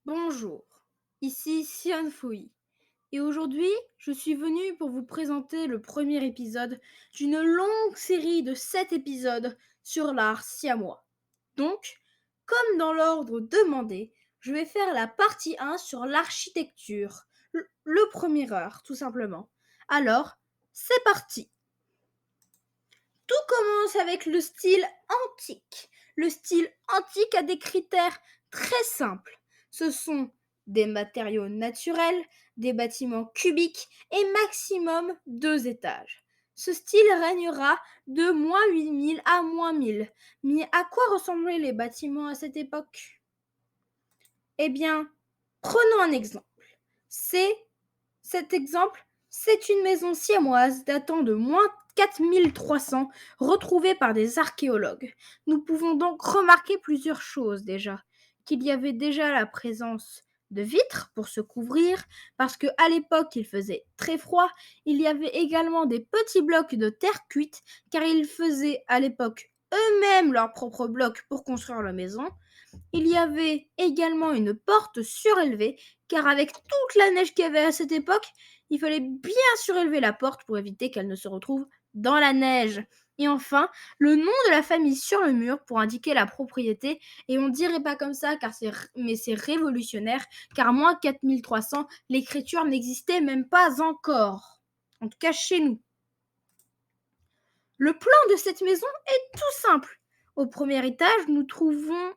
Bonjour, ici Sion Fouy et aujourd'hui je suis venue pour vous présenter le premier épisode d'une longue série de 7 épisodes sur l'art siamois. Donc, comme dans l'ordre demandé, je vais faire la partie 1 sur l'architecture, le premier heure tout simplement. Alors, c'est parti. Tout commence avec le style antique. Le style antique a des critères très simples. Ce sont des matériaux naturels, des bâtiments cubiques et maximum 2 étages. Ce style régnera de -8000 à -1000. Mais à quoi ressemblaient les bâtiments à cette époque? Eh bien, prenons un exemple. C'est Cet exemple, c'est une maison siamoise datant de -4300 retrouvée par des archéologues. Nous pouvons donc remarquer plusieurs choses déjà. Qu'il y avait déjà la présence de vitres pour se couvrir, parce qu'à l'époque il faisait très froid. Il y avait également des petits blocs de terre cuite, car ils faisaient à l'époque eux-mêmes leurs propres blocs pour construire la maison. Il y avait également une porte surélevée, car avec toute la neige qu'il y avait à cette époque, il fallait bien surélever la porte pour éviter qu'elle ne se retrouve dans la neige. Et enfin, le nom de la famille sur le mur pour indiquer la propriété. Et on dirait pas comme ça, mais c'est révolutionnaire, car moins 4300, l'écriture n'existait même pas encore. En tout cas chez nous. Le plan de cette maison est tout simple. Au premier étage, nous trouvions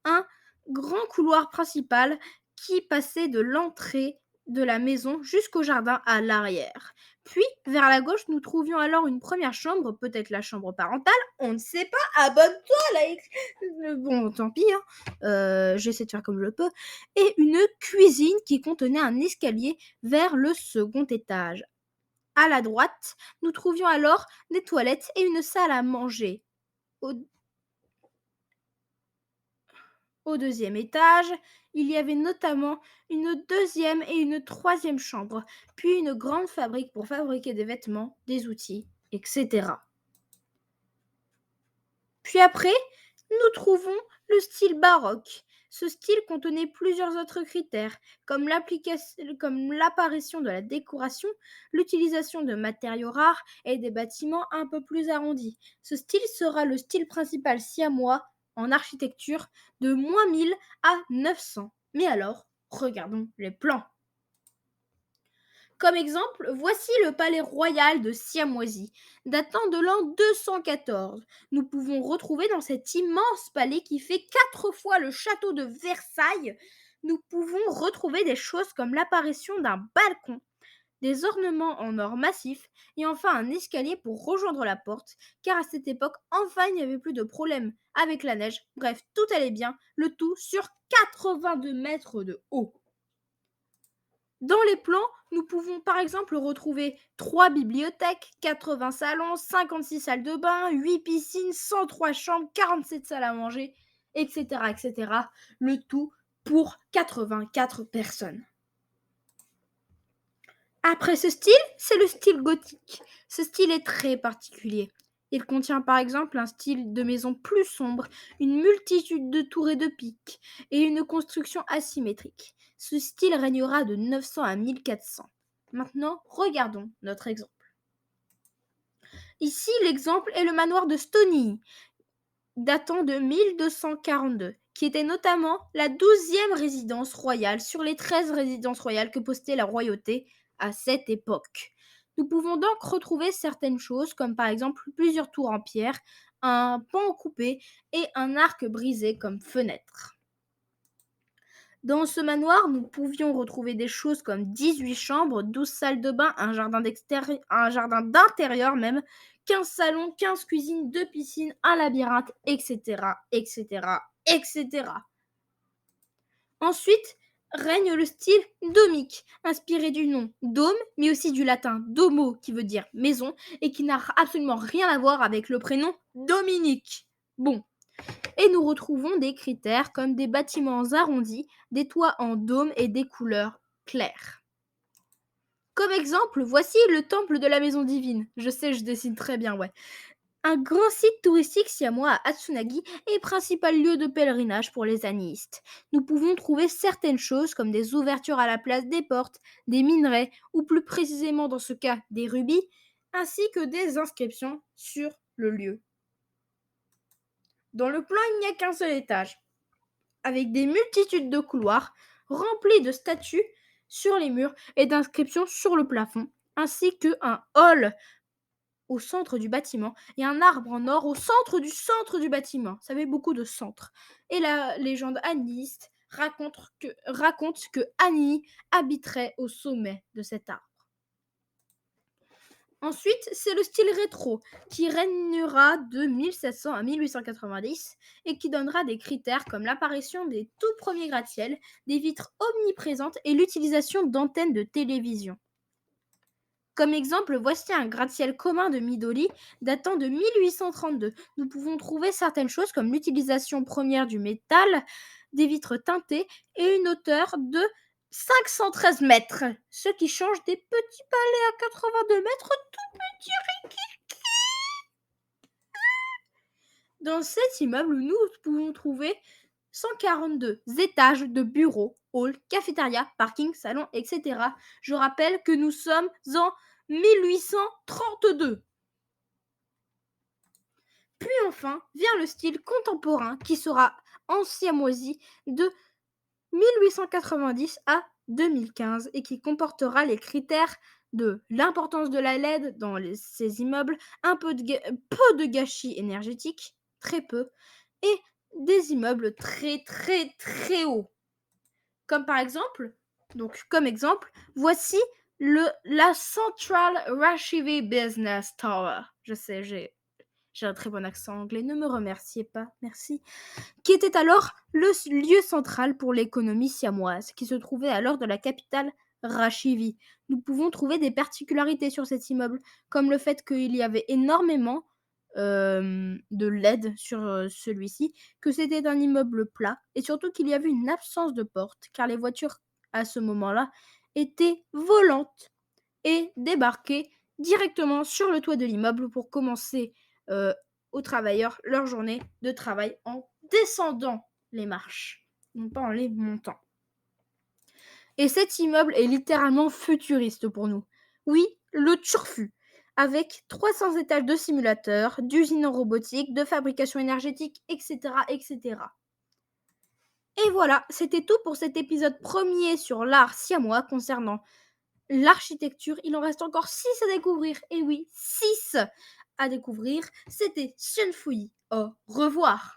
un grand couloir principal qui passait de l'entrée de la maison jusqu'au jardin à l'arrière. Puis, vers la gauche, nous trouvions alors une première chambre, peut-être la chambre parentale, on ne sait pas, abonne-toi, bon, tant pis, hein. J'essaie de faire comme je peux, et une cuisine qui contenait un escalier vers le second étage. À la droite, nous trouvions alors des toilettes et une salle à manger. Au, au deuxième étage, il y avait notamment une deuxième et une troisième chambre, puis une grande fabrique pour fabriquer des vêtements, des outils, etc. Puis après, nous trouvons le style baroque. Ce style contenait plusieurs autres critères, comme l'apparition de la décoration, l'utilisation de matériaux rares et des bâtiments un peu plus arrondis. Ce style sera le style principal siamois en architecture de -1000 à 900. Mais alors, regardons les plans. Comme exemple, voici le palais royal de Siamoisie, datant de l'an 214. Nous pouvons retrouver dans cet immense palais qui fait 4 fois le château de Versailles, nous pouvons retrouver des choses comme l'apparition d'un balcon, des ornements en or massif et enfin un escalier pour rejoindre la porte, car à cette époque, enfin, il n'y avait plus de problème avec la neige. Bref, tout allait bien, le tout sur 82 mètres de haut. Dans les plans, nous pouvons par exemple retrouver 3 bibliothèques, 80 salons, 56 salles de bain, 8 piscines, 103 chambres, 47 salles à manger, etc., etc. Le tout pour 84 personnes. Après ce style, c'est le style gothique. Ce style est très particulier. Il contient par exemple un style de maison plus sombre, une multitude de tours et de pics, et une construction asymétrique. Ce style régnera de 900 à 1400. Maintenant, regardons notre exemple. Ici, l'exemple est le manoir de Stony, datant de 1242, qui était notamment la 12e résidence royale sur les 13 résidences royales que possédait la royauté à cette époque. Nous pouvons donc retrouver certaines choses comme par exemple plusieurs tours en pierre, un pan coupé et un arc brisé comme fenêtre. Dans ce manoir, nous pouvions retrouver des choses comme 18 chambres, 12 salles de bain, un jardin d'intérieur même, 15 salons, 15 cuisines, 2 piscines, un labyrinthe, etc., etc., etc. Ensuite, règne le style domique, inspiré du nom dôme, mais aussi du latin domo, qui veut dire maison, et qui n'a absolument rien à voir avec le prénom Dominique. Bon, et nous retrouvons des critères comme des bâtiments arrondis, des toits en dôme et des couleurs claires. Comme exemple, voici le temple de la maison divine. Je sais, je dessine très bien, ouais. Un grand site touristique siamois à Atsunagi est principal lieu de pèlerinage pour les anistes. Nous pouvons trouver certaines choses comme des ouvertures à la place des portes, des minerais ou plus précisément dans ce cas des rubis, ainsi que des inscriptions sur le lieu. Dans le plan, il n'y a qu'un seul étage, avec des multitudes de couloirs remplis de statues sur les murs et d'inscriptions sur le plafond, ainsi qu'un hall au centre du bâtiment et un arbre en or au centre du bâtiment. Ça fait beaucoup de centres. Et la légende anniste raconte que Annie habiterait au sommet de cet arbre. Ensuite, c'est le style rétro qui régnera de 1700 à 1890 et qui donnera des critères comme l'apparition des tout premiers gratte-ciels, des vitres omniprésentes et l'utilisation d'antennes de télévision. Comme exemple, voici un gratte-ciel commun de Midori datant de 1832. Nous pouvons trouver certaines choses comme l'utilisation première du métal, des vitres teintées et une hauteur de 513 mètres, ce qui change des petits palais à 82 mètres tout petits. Dans cet immeuble, nous pouvons trouver 142 étages de bureaux, halls, cafétéria, parking, salon, etc. Je rappelle que nous sommes en 1832. Puis enfin vient le style contemporain qui sera en siamoisie de 1890 à 2015 et qui comportera les critères de l'importance de la LED dans ces immeubles, peu de gâchis énergétique, très peu, et des immeubles très très très hauts. Comme exemple, voici la Central Rashivi Business Tower. Je sais, j'ai un très bon accent anglais, ne me remerciez pas, merci. Qui était alors le lieu central pour l'économie siamoise, qui se trouvait alors dans la capitale Rashivi. Nous pouvons trouver des particularités sur cet immeuble, comme le fait qu'il y avait énormément de LED sur celui-ci, que c'était un immeuble plat, et surtout qu'il y avait une absence de porte, car les voitures, à ce moment-là, étaient volantes et débarquaient directement sur le toit de l'immeuble pour commencer aux travailleurs leur journée de travail en descendant les marches, non pas en les montant. Et cet immeuble est littéralement futuriste pour nous. Oui, le turfu, avec 300 étages de simulateurs, d'usines en robotique, de fabrication énergétique, etc., etc. Et voilà, c'était tout pour cet épisode premier sur l'art siamois concernant l'architecture. Il en reste encore 6 à découvrir. Et oui, 6 à découvrir. C'était Xian Fui. Au revoir.